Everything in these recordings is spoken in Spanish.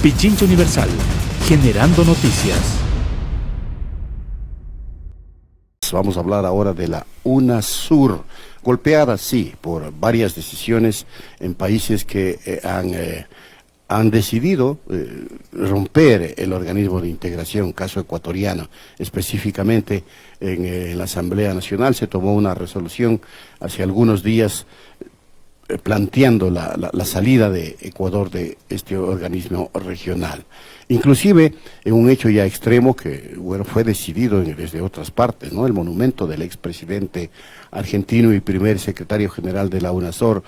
Pichincha Universal, generando noticias. Vamos a hablar ahora de la UNASUR, golpeada, sí, por varias decisiones en países que han decidido romper el organismo de integración, caso ecuatoriano. Específicamente en la Asamblea Nacional se tomó una resolución hace algunos días planteando la salida de Ecuador de este organismo regional. Inclusive en un hecho ya extremo que fue decidido desde otras partes, ¿no? El monumento del expresidente argentino y primer secretario general de la UNASUR,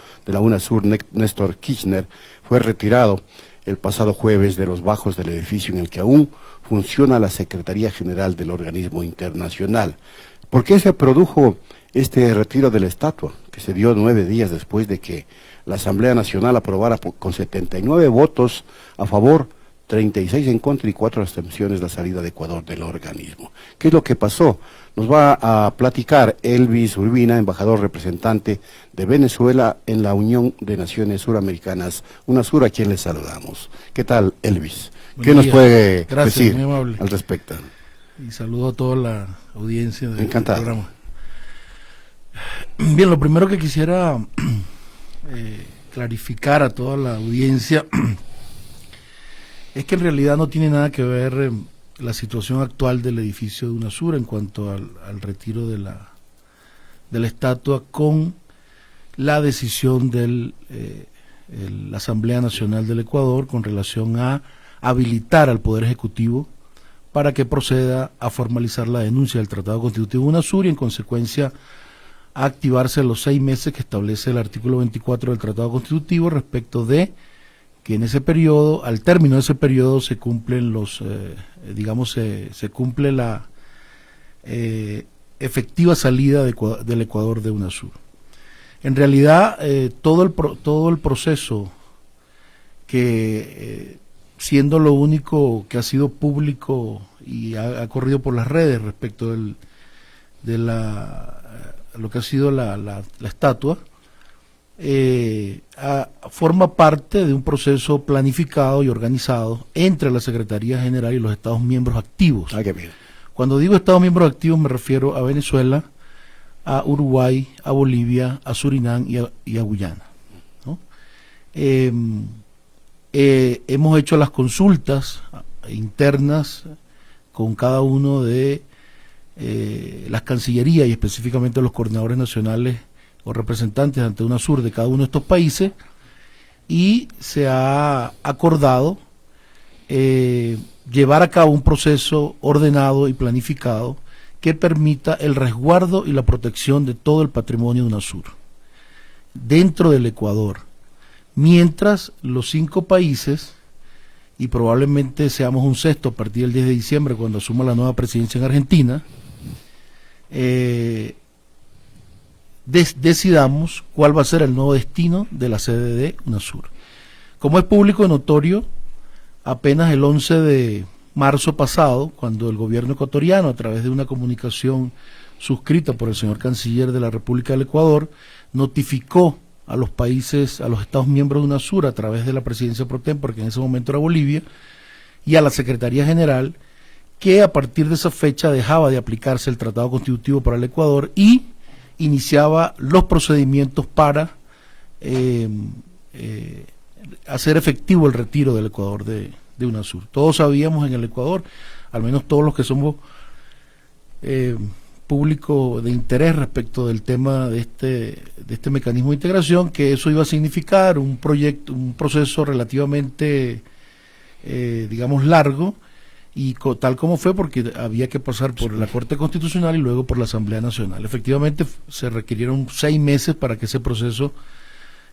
Néstor Kirchner, fue retirado el pasado jueves de los bajos del edificio en el que aún funciona la Secretaría General del organismo internacional. ¿Por qué se produjo este retiro de la estatua, que se dio 9 días después de que la Asamblea Nacional aprobara con 79 votos a favor, 36 en contra y 4 abstenciones la salida de Ecuador del organismo? ¿Qué es lo que pasó? Nos va a platicar Elvis Urbina, embajador representante de Venezuela en la Unión de Naciones Suramericanas, UNASUR, a quien le saludamos. ¿Qué tal, Elvis? ¿Qué nos puede decir al respecto? Y saludo a toda la audiencia del programa. Bien, lo primero que quisiera clarificar a toda la audiencia es que en realidad no tiene nada que ver la situación actual del edificio de UNASUR en cuanto al retiro de la estatua con la decisión de la Asamblea Nacional del Ecuador con relación a habilitar al Poder Ejecutivo para que proceda a formalizar la denuncia del Tratado Constitutivo de UNASUR y en consecuencia a activarse los 6 meses que establece el artículo 24 del Tratado Constitutivo respecto de que en ese periodo, al término de ese periodo, se cumplen se cumple la efectiva salida del Ecuador de UNASUR. En realidad, todo el proceso que, siendo lo único que ha sido público y ha corrido por las redes respecto de lo que ha sido la estatua, forma parte de un proceso planificado y organizado entre la Secretaría General y los Estados miembros activos. Qué bien. Cuando digo Estados miembros activos me refiero a Venezuela, a Uruguay, a Bolivia, a Surinam y a Guyana, ¿no? Hemos hecho las consultas internas con cada uno de las cancillerías y específicamente los coordinadores nacionales o representantes ante UNASUR de cada uno de estos países y se ha acordado llevar a cabo un proceso ordenado y planificado que permita el resguardo y la protección de todo el patrimonio de UNASUR dentro del Ecuador, mientras los 5 países, y probablemente seamos un sexto a partir del 10 de diciembre cuando asuma la nueva presidencia en Argentina, decidamos cuál va a ser el nuevo destino de la sede de UNASUR. Como es público y notorio, apenas el 11 de marzo pasado, cuando el gobierno ecuatoriano, a través de una comunicación suscrita por el señor canciller de la República del Ecuador, notificó a los países, a los Estados miembros de UNASUR, a través de la presidencia pro tempore, que en ese momento era Bolivia, y a la Secretaría General, que a partir de esa fecha dejaba de aplicarse el Tratado Constitutivo para el Ecuador y iniciaba los procedimientos para hacer efectivo el retiro del Ecuador de UNASUR. Todos sabíamos en el Ecuador, al menos todos los que somos público de interés respecto del tema de este mecanismo de integración, que eso iba a significar un proceso relativamente largo, y tal como fue, porque había que pasar por la Corte Constitucional y luego por la Asamblea Nacional. Efectivamente se requirieron 6 meses para que ese proceso,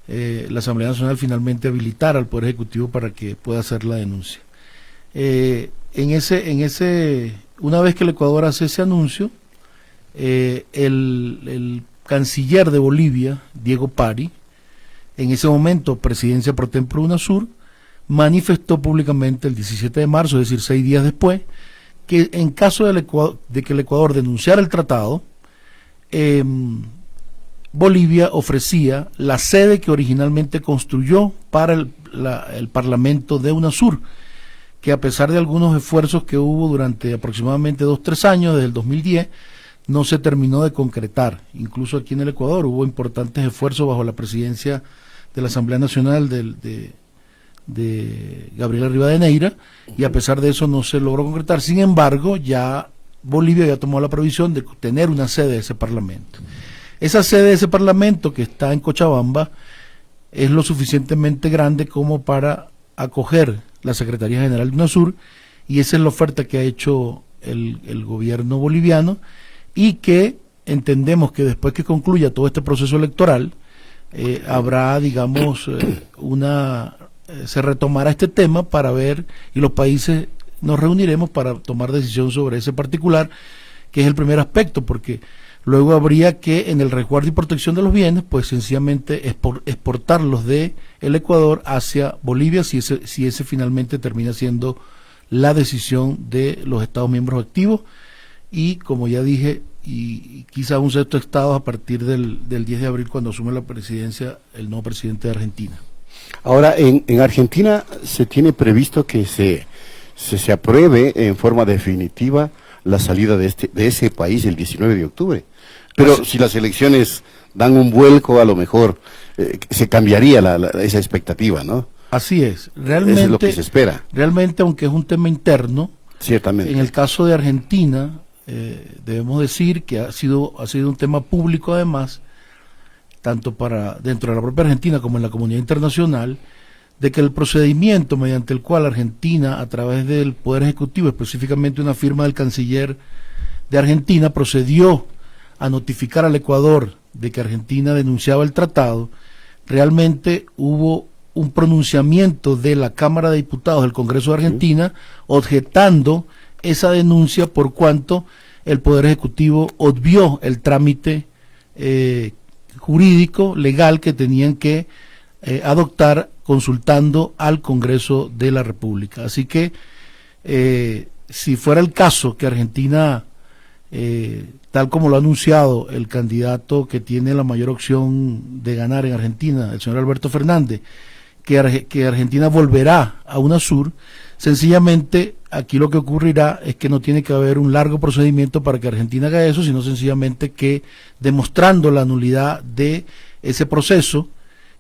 la Asamblea Nacional finalmente habilitara al Poder Ejecutivo para que pueda hacer la denuncia. Una vez que el Ecuador hace ese anuncio, el canciller de Bolivia, Diego Pari, en ese momento presidencia pro tempore de UNASUR, manifestó públicamente el 17 de marzo, es decir, 6 días después, que en caso de que el Ecuador denunciara el tratado, Bolivia ofrecía la sede que originalmente construyó para el Parlamento de UNASUR, que a pesar de algunos esfuerzos que hubo durante aproximadamente 2-3 años, desde el 2010, no se terminó de concretar. Incluso aquí en el Ecuador hubo importantes esfuerzos bajo la presidencia de la Asamblea Nacional de Gabriela Rivadeneira, y a pesar de eso no se logró concretar. Sin embargo, ya Bolivia ya tomó la previsión de tener una sede de ese parlamento. Esa sede de ese parlamento, que está en Cochabamba, es lo suficientemente grande como para acoger la Secretaría General de UNASUR, y esa es la oferta que ha hecho el gobierno boliviano, y que entendemos que después que concluya todo este proceso electoral, habrá, digamos, se retomará este tema para ver, y los países nos reuniremos para tomar decisión sobre ese particular, que es el primer aspecto, porque luego habría que, en el resguardo y protección de los bienes, pues sencillamente exportarlos de el Ecuador hacia Bolivia, si ese finalmente termina siendo la decisión de los Estados miembros activos, y como ya dije, y quizá un sexto estado a partir del 10 de abril, cuando asume la presidencia el nuevo presidente de Argentina. Ahora, en Argentina se tiene previsto que se apruebe en forma definitiva la salida de ese país el 19 de octubre. Pero si las elecciones dan un vuelco, a lo mejor se cambiaría esa expectativa, ¿no? Así es. Realmente, eso es lo que se espera. Realmente, aunque es un tema interno, ciertamente. En el caso de Argentina, debemos decir que ha sido un tema público, además, tanto dentro de la propia Argentina como en la comunidad internacional, de que el procedimiento mediante el cual Argentina, a través del Poder Ejecutivo, específicamente una firma del canciller de Argentina, procedió a notificar al Ecuador de que Argentina denunciaba el tratado, realmente hubo un pronunciamiento de la Cámara de Diputados del Congreso de Argentina objetando esa denuncia, por cuanto el Poder Ejecutivo obvió el trámite jurídico, legal, que tenían que adoptar consultando al Congreso de la República. Así que si fuera el caso que Argentina, tal como lo ha anunciado el candidato que tiene la mayor opción de ganar en Argentina, el señor Alberto Fernández, que Argentina volverá a UNASUR, sencillamente aquí lo que ocurrirá es que no tiene que haber un largo procedimiento para que Argentina haga eso, sino sencillamente que, demostrando la nulidad de ese proceso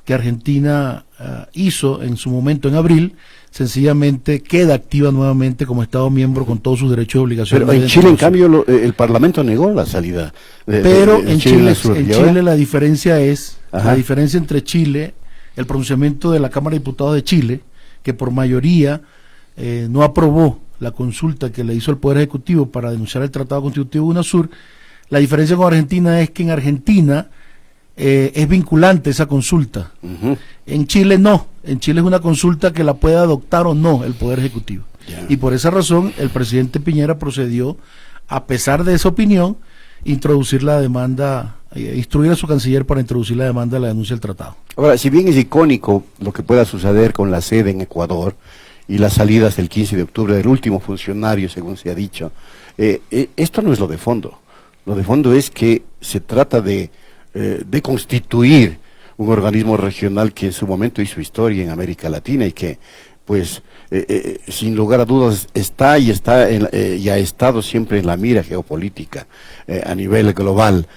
que Argentina hizo en su momento en abril, sencillamente queda activa nuevamente como Estado miembro con todos sus derechos y obligaciones. Pero en Chile, en cambio, el Parlamento negó la salida. Pero en Chile la diferencia es, la diferencia entre Chile, el pronunciamiento de la Cámara de Diputados de Chile, que por mayoría no aprobó la consulta que le hizo el Poder Ejecutivo para denunciar el Tratado Constitutivo de UNASUR. La diferencia con Argentina es que en Argentina es vinculante esa consulta. En Chile no, en Chile es una consulta que la puede adoptar o no el Poder Ejecutivo. Y por esa razón el presidente Piñera procedió, a pesar de esa opinión, introducir la demanda, instruir a su canciller para introducir la demanda de la denuncia del tratado. Ahora, si bien es icónico lo que pueda suceder con la sede en Ecuador y las salidas el 15 de octubre del último funcionario, según se ha dicho, esto no es lo de fondo. Lo de fondo es que se trata de constituir un organismo regional que en su momento hizo historia en América Latina y que, pues, sin lugar a dudas está y ha estado siempre en la mira geopolítica a nivel global.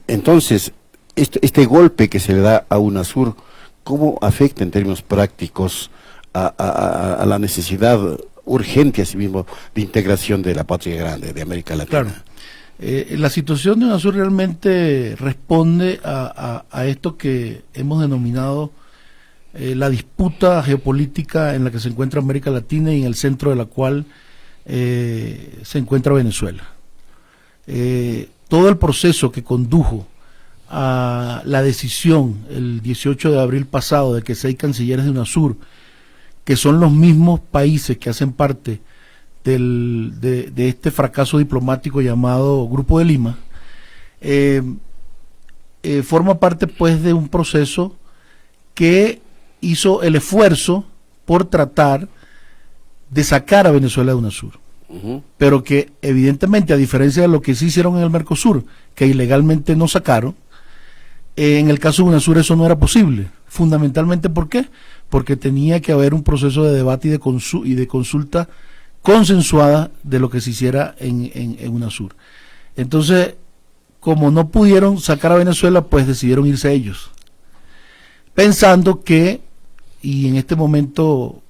Entonces, este golpe que se le da a UNASUR, ¿cómo afecta en términos prácticos a la necesidad urgente, asimismo, de integración de la patria grande de América Latina? Claro. La situación de UNASUR realmente responde a esto que hemos denominado la disputa geopolítica en la que se encuentra América Latina y en el centro de la cual se encuentra Venezuela. Todo el proceso que condujo a la decisión el 18 de abril pasado de que 6 cancilleres de UNASUR, que son los mismos países que hacen parte de este fracaso diplomático llamado Grupo de Lima, forma parte pues de un proceso que hizo el esfuerzo por tratar de sacar a Venezuela de UNASUR, pero que evidentemente, a diferencia de lo que sí hicieron en el Mercosur, que ilegalmente no sacaron, en el caso de UNASUR eso no era posible. Fundamentalmente, ¿por qué? porque tenía que haber un proceso de debate y de consulta consensuada de lo que se hiciera en UNASUR. Entonces, como no pudieron sacar a Venezuela, pues decidieron irse ellos, pensando que, y en este momento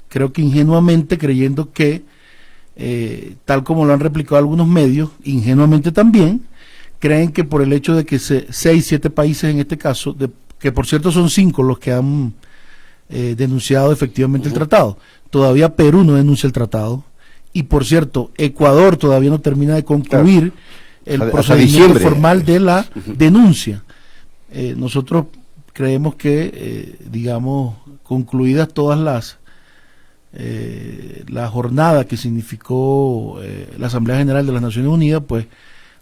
creo que ingenuamente creyendo que, tal como lo han replicado algunos medios, ingenuamente también, creen que por el hecho de que 6, 7 países en este caso, que por cierto son 5 los que han denunciado efectivamente el tratado, todavía Perú no denuncia el tratado, y por cierto, Ecuador todavía no termina de concluir el procedimiento formal de la denuncia. Nosotros creemos que, digamos, concluidas todas la jornada que significó la Asamblea General de las Naciones Unidas, pues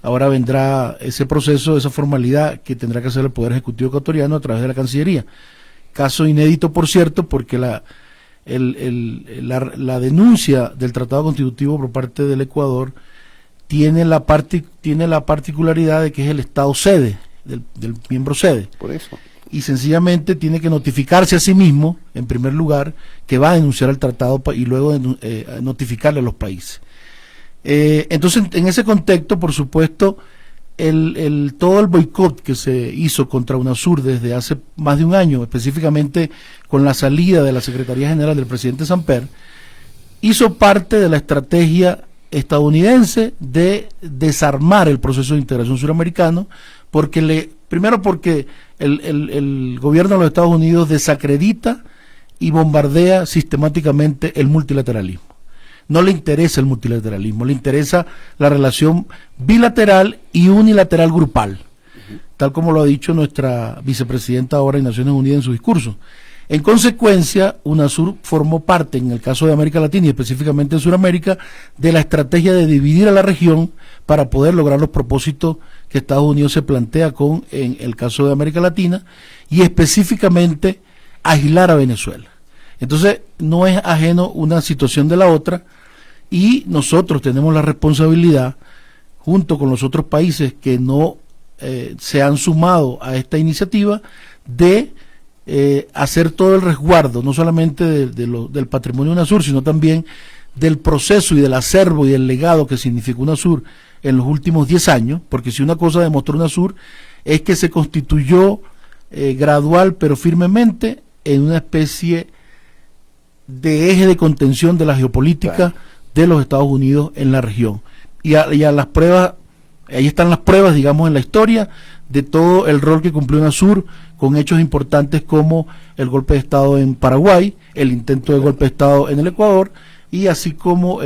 ahora vendrá ese proceso, esa formalidad que tendrá que hacer el Poder Ejecutivo ecuatoriano a través de la Cancillería. Caso inédito, por cierto, porque la denuncia del Tratado Constitutivo por parte del Ecuador tiene la particularidad de que es el Estado sede, del miembro sede. Por eso. Y sencillamente tiene que notificarse a sí mismo, en primer lugar, que va a denunciar el tratado y luego notificarle a los países. Entonces, en ese contexto, por supuesto, todo el boicot que se hizo contra UNASUR desde hace más de un año, específicamente con la salida de la Secretaría General del presidente Samper, hizo parte de la estrategia estadounidense de desarmar el proceso de integración suramericano, primero porque el gobierno de los Estados Unidos desacredita y bombardea sistemáticamente el multilateralismo. No le interesa el multilateralismo, le interesa la relación bilateral y unilateral grupal, tal como lo ha dicho nuestra vicepresidenta ahora en Naciones Unidas en su discurso. En consecuencia, UNASUR formó parte, en el caso de América Latina y específicamente en Sudamérica, de la estrategia de dividir a la región para poder lograr los propósitos que Estados Unidos se plantea en el caso de América Latina y específicamente aislar a Venezuela. Entonces, no es ajeno una situación de la otra y nosotros tenemos la responsabilidad, junto con los otros países que no se han sumado a esta iniciativa, de hacer todo el resguardo, no solamente del patrimonio UNASUR, sino también del proceso y del acervo y del legado que significó UNASUR en los últimos 10 años, porque si una cosa demostró UNASUR es que se constituyó gradual pero firmemente en una especie de eje de contención de la geopolítica de los Estados Unidos en la región. Y a las pruebas, ahí están las pruebas, digamos, en la historia de todo el rol que cumplió UNASUR con hechos importantes como el golpe de Estado en Paraguay, el intento de golpe de Estado en el Ecuador, y así como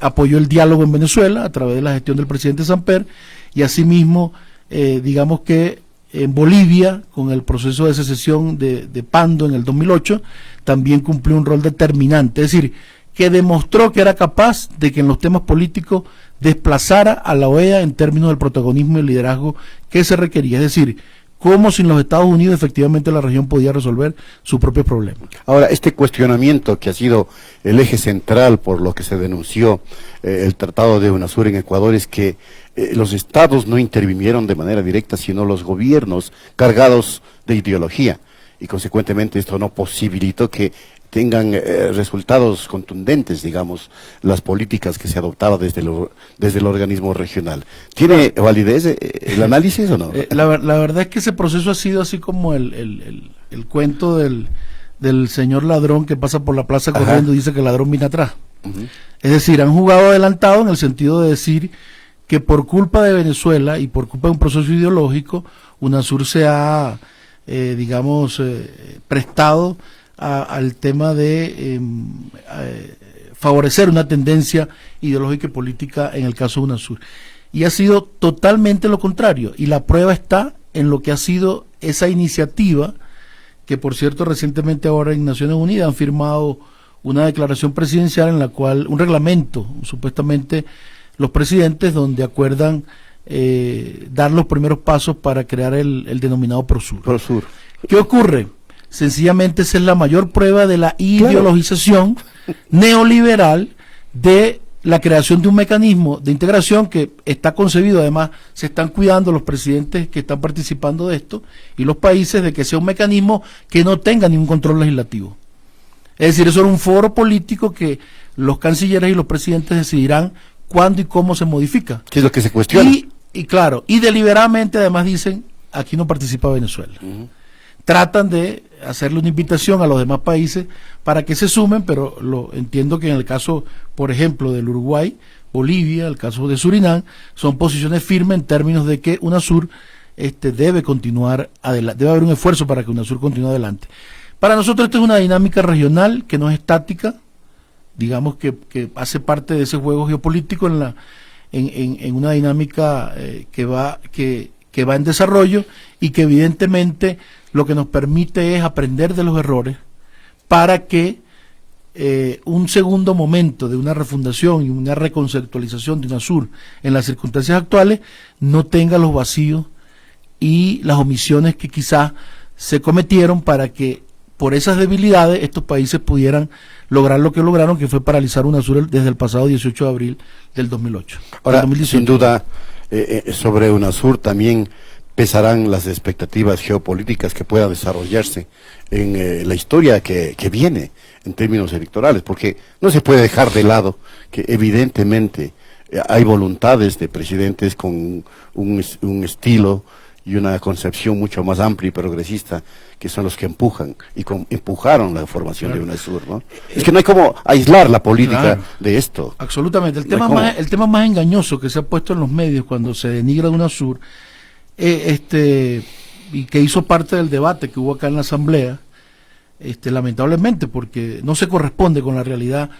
apoyó el diálogo en Venezuela a través de la gestión del presidente Samper, y asimismo, digamos que en Bolivia, con el proceso de secesión de Pando en el 2008, también cumplió un rol determinante, es decir, que demostró que era capaz de que en los temas políticos desplazara a la OEA en términos del protagonismo y el liderazgo que se requería, es decir, cómo sin los Estados Unidos efectivamente la región podía resolver sus propios problemas. Ahora, este cuestionamiento que ha sido el eje central por lo que se denunció el Tratado de UNASUR en Ecuador es que los estados no intervinieron de manera directa, sino los gobiernos cargados de ideología, y consecuentemente esto no posibilitó que tengan resultados contundentes, digamos, las políticas que se adoptaban desde el organismo regional. ¿Tiene validez el análisis o no? La verdad es que ese proceso ha sido así como el cuento del señor ladrón que pasa por la plaza corriendo y dice que el ladrón viene atrás. Es decir, han jugado adelantado en el sentido de decir que por culpa de Venezuela y por culpa de un proceso ideológico, UNASUR se ha, prestado al tema de favorecer una tendencia ideológica y política en el caso de UNASUR. Y ha sido totalmente lo contrario. Y la prueba está en lo que ha sido esa iniciativa, que por cierto recientemente ahora en Naciones Unidas han firmado una declaración presidencial en la cual, un reglamento, supuestamente los presidentes, donde acuerdan dar los primeros pasos para crear el denominado Prosur. ¿Qué ocurre? Sencillamente esa es la mayor prueba de la ideologización neoliberal de la creación de un mecanismo de integración que está concebido, además se están cuidando los presidentes que están participando de esto y los países de que sea un mecanismo que no tenga ningún control legislativo. Es decir, eso era un foro político que los cancilleres y los presidentes decidirán cuándo y cómo se modifica. ¿Qué es lo que se cuestiona? Y claro, y deliberadamente además dicen, aquí no participa Venezuela. Tratan de hacerle una invitación a los demás países para que se sumen, pero entiendo que en el caso, por ejemplo, del Uruguay, Bolivia, el caso de Surinam, son posiciones firmes en términos de que UNASUR debe continuar adelante, debe haber un esfuerzo para que UNASUR continúe adelante. Para nosotros esto es una dinámica regional que no es estática, digamos que hace parte de ese juego geopolítico en una dinámica que va en desarrollo y que evidentemente lo que nos permite es aprender de los errores para que un segundo momento de una refundación y una reconceptualización de UNASUR en las circunstancias actuales no tenga los vacíos y las omisiones que quizás se cometieron para que por esas debilidades estos países pudieran lograr lo que lograron, que fue paralizar UNASUR desde el pasado 18 de abril del 2008. Ahora, 2018. sin duda, sobre UNASUR también pesarán las expectativas geopolíticas que puedan desarrollarse en la historia que viene en términos electorales, porque no se puede dejar de lado que evidentemente hay voluntades de presidentes con un estilo y una concepción mucho más amplia y progresista, que son los que empujan y empujaron la formación de UNASUR, ¿no? Es que no hay como aislar la política de esto. Absolutamente. El tema más engañoso que se ha puesto en los medios cuando se denigra UNASUR, y que hizo parte del debate que hubo acá en la Asamblea, lamentablemente, porque no se corresponde con la realidad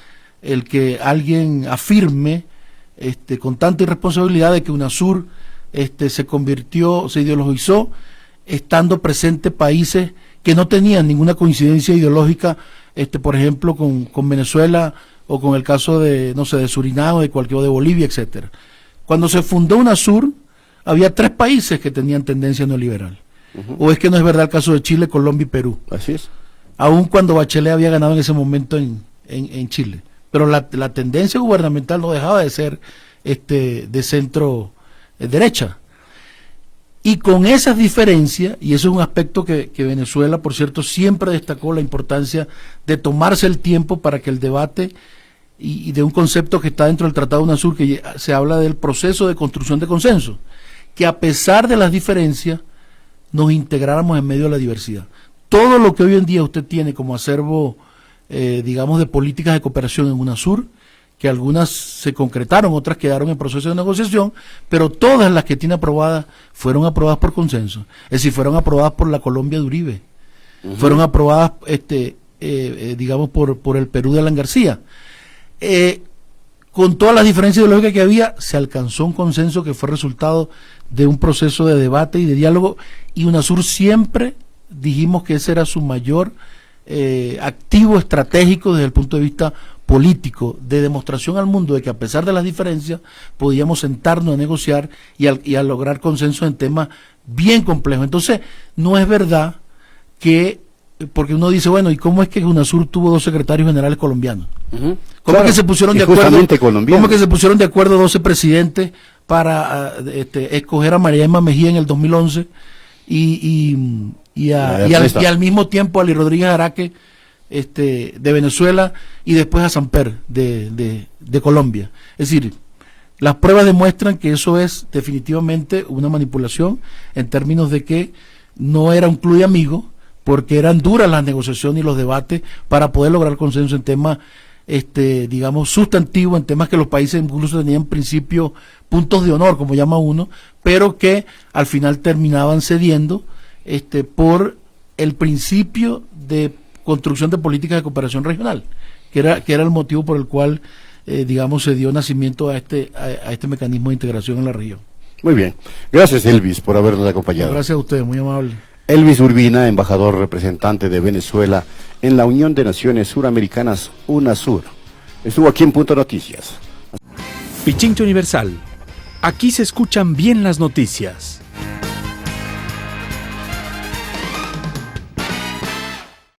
el que alguien afirme con tanta irresponsabilidad de que UNASUR se ideologizó estando presentes países que no tenían ninguna coincidencia ideológica, por ejemplo, con Venezuela o con el caso de, no sé, de Surinam o de Bolivia, etcétera. Cuando se fundó UNASUR, había 3 países que tenían tendencia neoliberal. ¿O es que no es verdad el caso de Chile, Colombia y Perú? Así es. Aun cuando Bachelet había ganado en ese momento en Chile. Pero la tendencia gubernamental no dejaba de ser de centro derecha. Y con esas diferencias, y eso es un aspecto que Venezuela, por cierto, siempre destacó la importancia de tomarse el tiempo para que el debate y de un concepto que está dentro del Tratado de UNASUR, que se habla del proceso de construcción de consenso, que a pesar de las diferencias nos integráramos en medio de la diversidad. Todo lo que hoy en día usted tiene como acervo, digamos, de políticas de cooperación en UNASUR, que algunas se concretaron, otras quedaron en proceso de negociación, pero todas las que tiene aprobadas fueron aprobadas por consenso. Es decir, fueron aprobadas por la Colombia de Uribe, fueron aprobadas, digamos, por el Perú de Alan García. Con todas las diferencias ideológicas que había, se alcanzó un consenso que fue resultado de un proceso de debate y de diálogo, y UNASUR siempre dijimos que ese era su mayor activo estratégico desde el punto de vista político, de demostración al mundo de que a pesar de las diferencias podíamos sentarnos a negociar y a lograr consenso en temas bien complejos. Entonces, no es verdad que, porque uno dice, bueno, ¿y cómo es que UNASUR tuvo 2 secretarios generales colombianos? ¿Cómo es que se pusieron de acuerdo? ¿Cómo es que se pusieron de acuerdo 12 presidentes para escoger a María Emma Mejía en el 2011 y al mismo tiempo a Ali Rodríguez Araque de Venezuela y después a Samper de Colombia? Es decir, las pruebas demuestran que eso es definitivamente una manipulación en términos de que no era un club de amigos, porque eran duras las negociaciones y los debates para poder lograr consenso en temas digamos, sustantivos, en temas que los países incluso tenían en principio puntos de honor, como llama uno, pero que al final terminaban cediendo por el principio de construcción de políticas de cooperación regional, que era el motivo por el cual, digamos, se dio nacimiento a este mecanismo de integración en la región. Muy bien. Gracias, Elvis, por habernos acompañado. Gracias a ustedes, muy amable. Elvis Urbina, embajador representante de Venezuela en la Unión de Naciones Suramericanas, UNASUR. Estuvo aquí en Punto Noticias. Pichincha Universal. Aquí se escuchan bien las noticias.